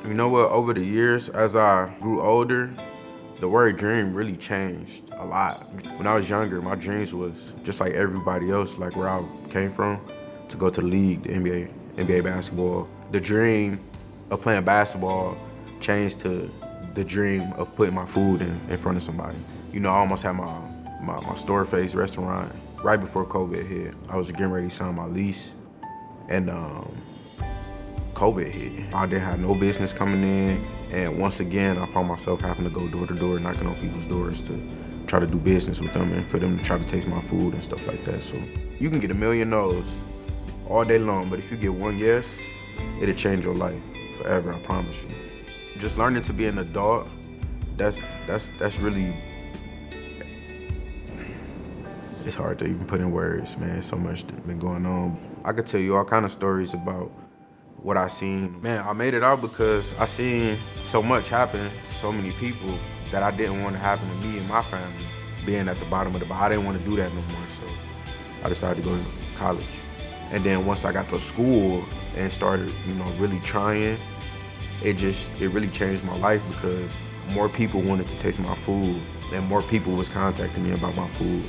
You know what, over the years, as I grew older, the word dream really changed a lot. When I was younger, my dreams was just like everybody else, like where I came from, to go to the league, the NBA basketball. The dream of playing basketball changed to the dream of putting my food in front of somebody. You know, I almost had my store-faced restaurant right before COVID hit. I was getting ready to sign my lease, and COVID hit. I didn't have no business coming in, and once again, I found myself having to go door to door, knocking on people's doors to try to do business with them and for them to try to taste my food and stuff like that. So you can get a million no's all day long, but if you get one yes, it'll change your life forever, I promise you. Just learning to be an adult, that's really, it's hard to even put in words, man. So much been going on. I could tell you all kind of stories about what I seen. Man, I made it out because I seen so much happen to so many people that I didn't want to happen to me and my family. Being at the bottom of the bottom, I didn't want to do that no more, so I decided to go to college. And then once I got to school and started, really trying, it really changed my life because more people wanted to taste my food and more people was contacting me about my food.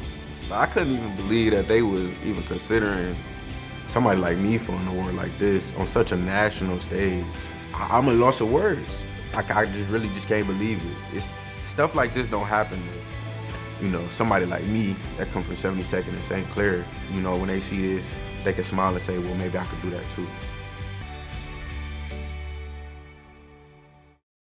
I couldn't even believe that they was even considering somebody like me for an award like this on such a national stage. I'm a loss of words. I just can't believe it. It's stuff like this don't happen to, somebody like me that come from 72nd and St. Clair. When they see this, they can smile and say, well, maybe I could do that too.